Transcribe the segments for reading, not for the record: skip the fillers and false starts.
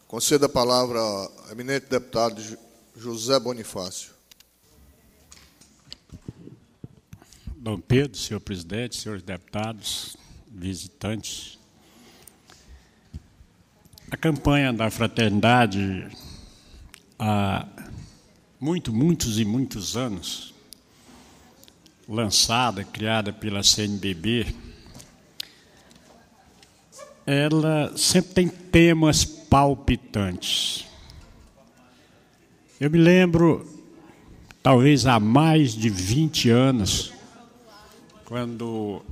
Conceda a palavra ao eminente deputado José Bonifácio. Dom Pedro, senhor presidente, senhores deputados, visitantes. A campanha da fraternidade, há muitos anos, lançada, criada pela CNBB, ela sempre tem temas palpitantes. Eu me lembro, talvez há mais de 20 anos, quando,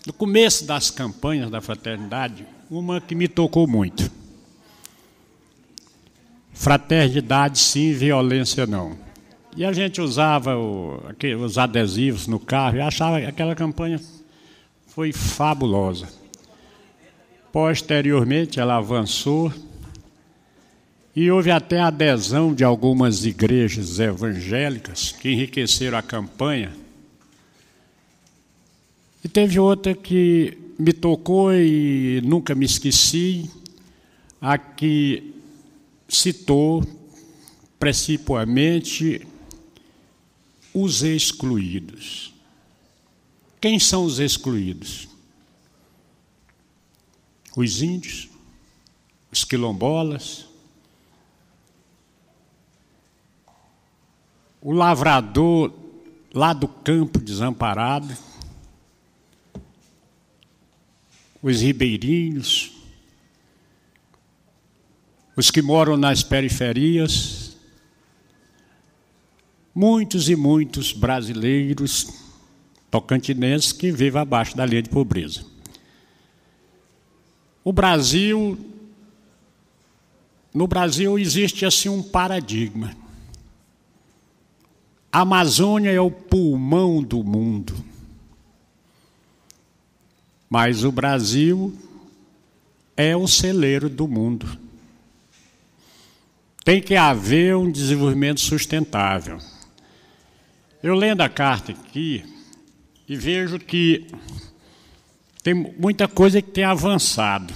no começo das campanhas da fraternidade, uma que me tocou muito. Fraternidade sim, violência não. E a gente usava os adesivos no carro e achava que aquela campanha foi fabulosa. Posteriormente, ela avançou e houve até a adesão de algumas igrejas evangélicas que enriqueceram a campanha. E teve outra que me tocou e nunca me esqueci, a que citou principalmente os excluídos. Quem são os excluídos? Os índios, os quilombolas, o lavrador lá do campo desamparado, os ribeirinhos, os que moram nas periferias, muitos e muitos brasileiros tocantinenses que vivem abaixo da linha de pobreza. No Brasil existe assim um paradigma. A Amazônia é o pulmão do mundo. Mas o Brasil é o celeiro do mundo. Tem que haver um desenvolvimento sustentável. Eu lendo a carta aqui e vejo que tem muita coisa que tem avançado.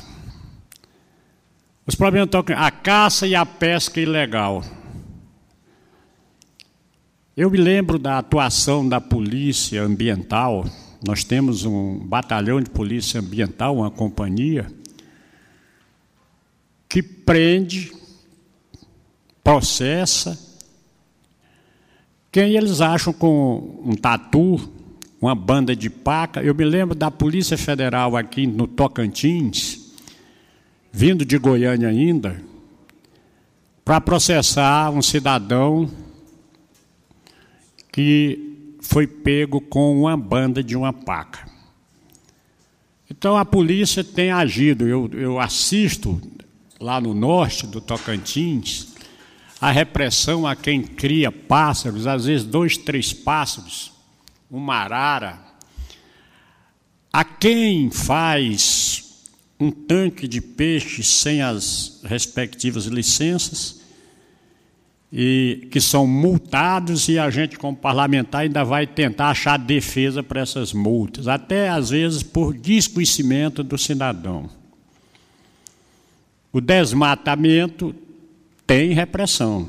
Os problemas estão a caça e a pesca ilegal. Eu me lembro da atuação da polícia ambiental. Nós temos um batalhão de polícia ambiental, uma companhia, que prende, processa quem eles acham com um tatu, uma banda de paca. Eu me lembro da Polícia Federal aqui no Tocantins, vindo de Goiânia ainda, para processar um cidadão que foi pego com uma banda de uma paca. Então a polícia tem agido. Eu assisto lá no norte do Tocantins a repressão a quem cria pássaros, às vezes 2, 3 pássaros, uma arara, a quem faz um tanque de peixe sem as respectivas licenças, e que são multados, e a gente, como parlamentar, ainda vai tentar achar defesa para essas multas, até às vezes por desconhecimento do cidadão. O desmatamento tem repressão.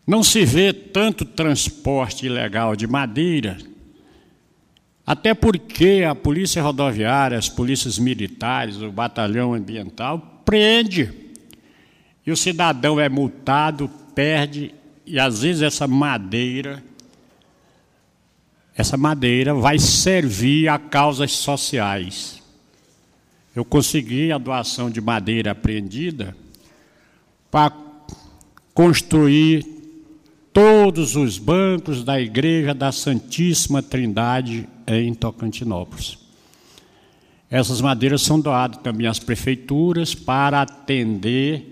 Não se vê tanto transporte ilegal de madeira, até porque a polícia rodoviária, as polícias militares, o batalhão ambiental prende. E o cidadão é multado, perde, e às vezes essa madeira vai servir a causas sociais. Eu consegui a doação de madeira apreendida para construir todos os bancos da Igreja da Santíssima Trindade em Tocantinópolis. Essas madeiras são doadas também às prefeituras para atender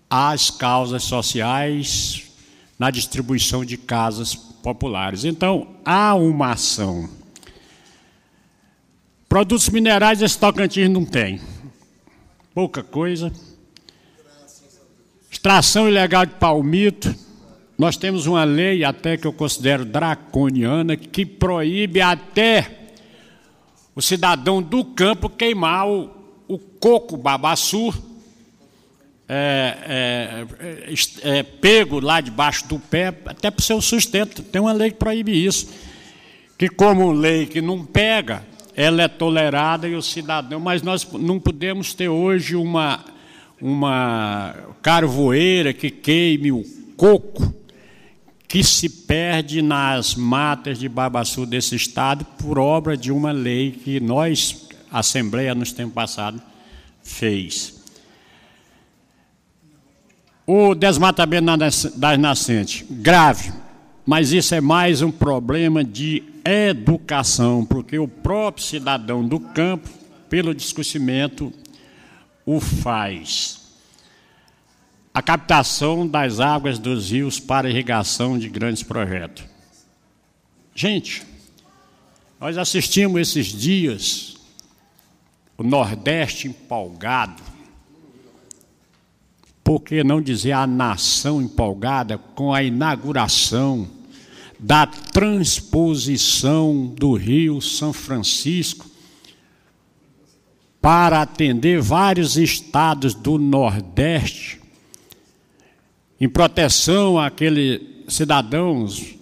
às causas sociais na distribuição de casas populares. Então, há uma ação. Produtos minerais esse Tocantins não tem. Pouca coisa. Extração ilegal de palmito. Nós temos uma lei, até que eu considero draconiana, que proíbe até o cidadão do campo queimar o coco babaçu pego lá debaixo do pé, até para o seu sustento. Tem uma lei que proíbe isso. Que como lei que não pega, ela é tolerada e o cidadão... Mas nós não podemos ter hoje uma carvoeira que queime o coco que se perde nas matas de babaçu desse estado por obra de uma lei que nós, a Assembleia, nos tempos passados, fez. O desmatamento das nascentes, grave, mas isso é mais um problema de educação, porque o próprio cidadão do campo, pelo desconhecimento, o faz. A captação das águas dos rios para irrigação de grandes projetos. Gente, nós assistimos esses dias o Nordeste empolgado, por que não dizer a nação empolgada com a inauguração da transposição do Rio São Francisco para atender vários estados do Nordeste em proteção àqueles cidadãos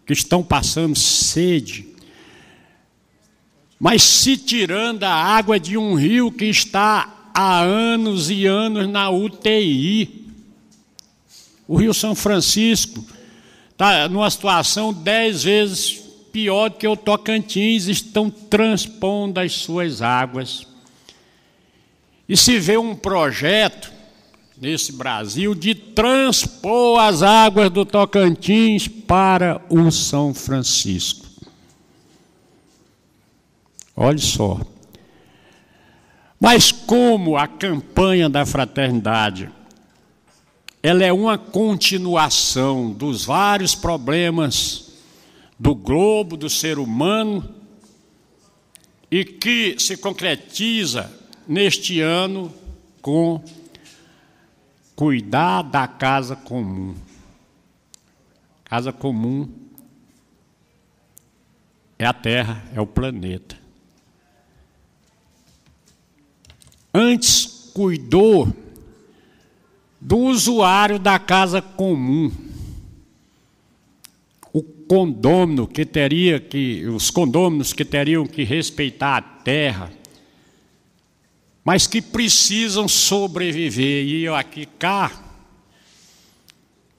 que estão passando sede, mas se tirando a água de um rio que está há anos e anos na UTI. O Rio São Francisco está numa situação 10 vezes pior do que o Tocantins, estão transpondo as suas águas. E se vê um projeto nesse Brasil de transpor as águas do Tocantins para o São Francisco. Olha só. Mas como a campanha da fraternidade, ela é uma continuação dos vários problemas do globo, do ser humano, e que se concretiza neste ano com cuidar da casa comum. Casa comum é a Terra, é o planeta. Antes cuidou do usuário da casa comum. O condômino os condôminos que teriam que respeitar a terra, mas que precisam sobreviver. E eu aqui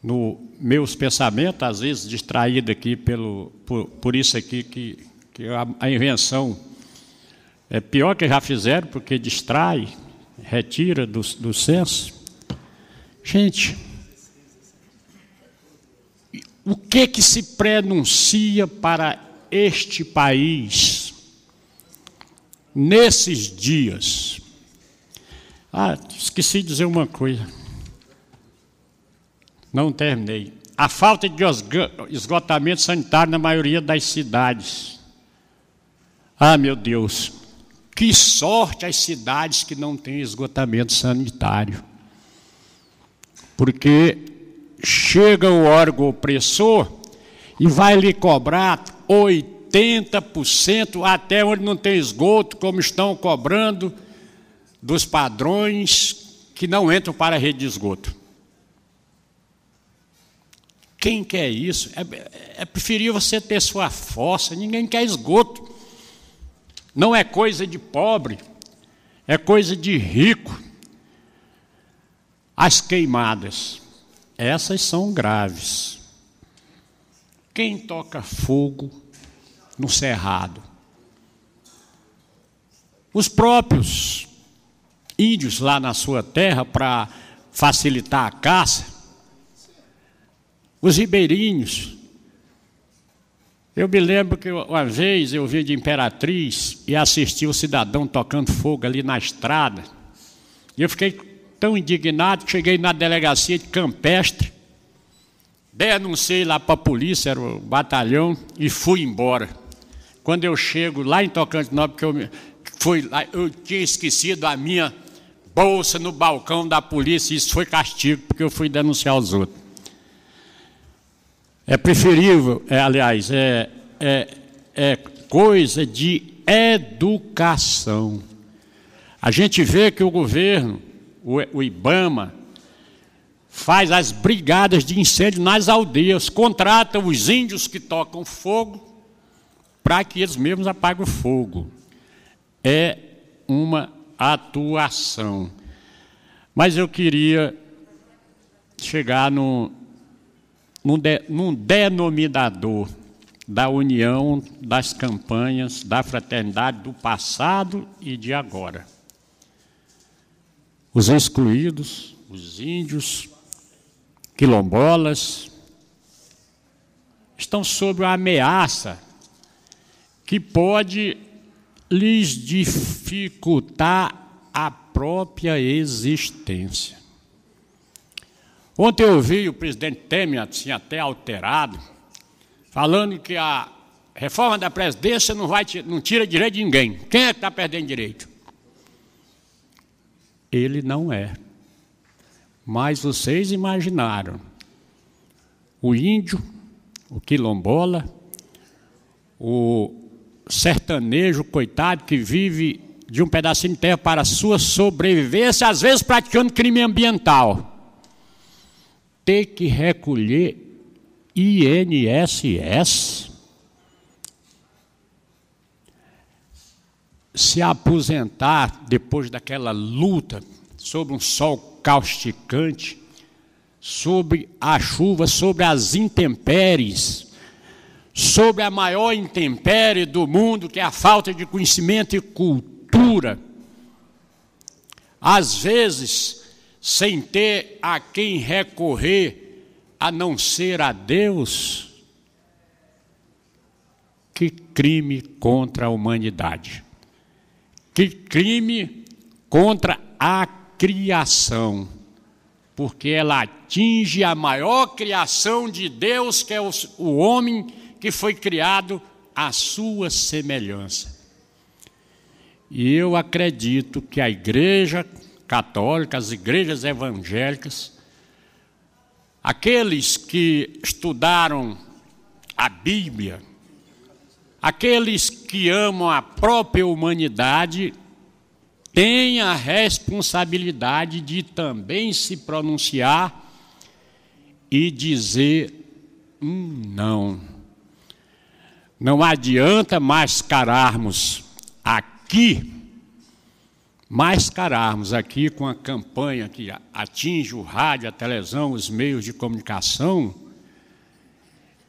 no meus pensamentos, às vezes distraído aqui por isso aqui que a invenção é pior que já fizeram, porque distrai, retira do senso. Gente, o que se prenuncia para este país nesses dias? Esqueci de dizer uma coisa. Não terminei. A falta de esgotamento sanitário na maioria das cidades. Meu Deus. Que sorte as cidades que não têm esgotamento sanitário. Porque chega o órgão opressor e vai lhe cobrar 80% até onde não tem esgoto, como estão cobrando dos padrões que não entram para a rede de esgoto. Quem quer isso? É preferível você ter sua fossa, ninguém quer esgoto. Não é coisa de pobre, é coisa de rico. As queimadas, essas são graves. Quem toca fogo no cerrado? Os próprios índios lá na sua terra, para facilitar a caça, os ribeirinhos. Eu me lembro que uma vez eu vim de Imperatriz e assisti o cidadão tocando fogo ali na estrada. E eu fiquei tão indignado que cheguei na delegacia de Campestre, denunciei lá para a polícia, era o batalhão, e fui embora. Quando eu chego lá em Tocantinópolis, eu tinha esquecido a minha bolsa no balcão da polícia, isso foi castigo, porque eu fui denunciar os outros. É preferível, aliás, é coisa de educação. A gente vê que o governo, o IBAMA, faz as brigadas de incêndio nas aldeias, contrata os índios que tocam fogo para que eles mesmos apaguem o fogo. É uma atuação. Mas eu queria chegar num denominador da união das campanhas da fraternidade do passado e de agora. Os excluídos, os índios, quilombolas, estão sob uma ameaça que pode lhes dificultar a própria existência. Ontem eu ouvi o presidente Temer, assim, até alterado, falando que a reforma da Previdência não tira direito de ninguém. Quem é que está perdendo direito? Ele não é. Mas vocês imaginaram o índio, o quilombola, o sertanejo, coitado, que vive de um pedacinho de terra para a sua sobrevivência, às vezes praticando crime ambiental, ter que recolher INSS, se aposentar depois daquela luta sob um sol causticante, sobre a chuva, sobre as intempéries, sobre a maior intempérie do mundo, que é a falta de conhecimento e cultura, às vezes sem ter a quem recorrer, a não ser a Deus. Que crime contra a humanidade, que crime contra a criação, porque ela atinge a maior criação de Deus, que é o homem, que foi criado à sua semelhança. E eu acredito que a Igreja Católica, as igrejas evangélicas, aqueles que estudaram a Bíblia, aqueles que amam a própria humanidade, têm a responsabilidade de também se pronunciar e dizer não. Não adianta mascararmos aqui com a campanha que atinge o rádio, a televisão, os meios de comunicação,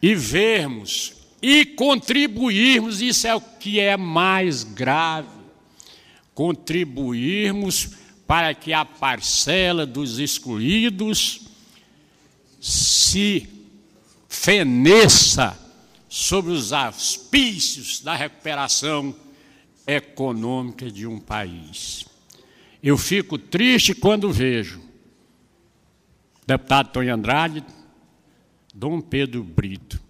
e vermos e contribuirmos, isso é o que é mais grave, contribuirmos para que a parcela dos excluídos se feneça sobre os auspícios da recuperação econômica de um país. Eu fico triste quando vejo deputado Tony Andrade, Dom Pedro Brito.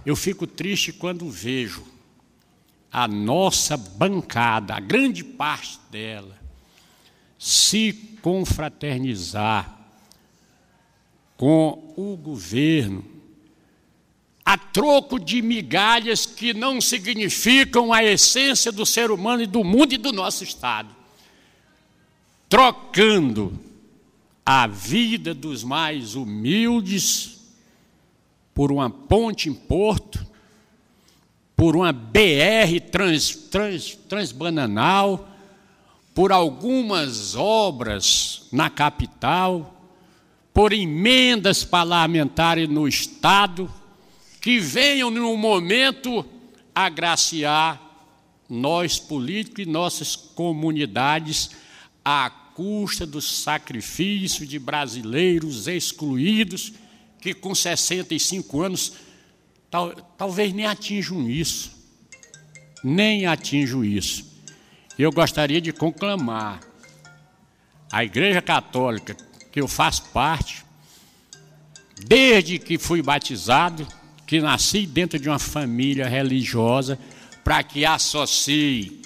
Eu fico triste quando vejo a nossa bancada, a grande parte dela, se confraternizar com o governo, a troco de migalhas que não significam a essência do ser humano e do mundo e do nosso Estado, trocando a vida dos mais humildes por uma ponte em Porto, por uma BR transbananal, por algumas obras na capital, por emendas parlamentares no Estado, que venham, num momento, agraciar nós políticos e nossas comunidades à custa do sacrifício de brasileiros excluídos que com 65 anos talvez nem atinjam isso. Nem atinjam isso. Eu gostaria de conclamar a Igreja Católica, que eu faço parte, desde que fui batizado, que nasci dentro de uma família religiosa, para que associe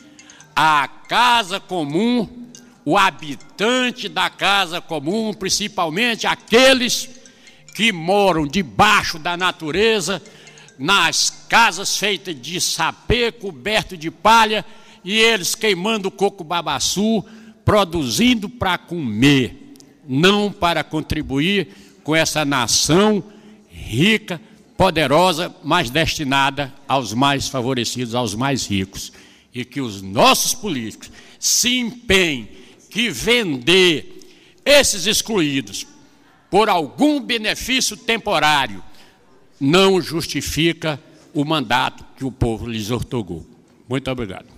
a casa comum, o habitante da casa comum, principalmente aqueles que moram debaixo da natureza, nas casas feitas de sapê, coberto de palha, e eles queimando coco babaçu, produzindo para comer, não para contribuir com essa nação rica, poderosa, mas destinada aos mais favorecidos, aos mais ricos. E que os nossos políticos se empenhem que vender esses excluídos por algum benefício temporário não justifica o mandato que o povo lhes outorgou. Muito obrigado.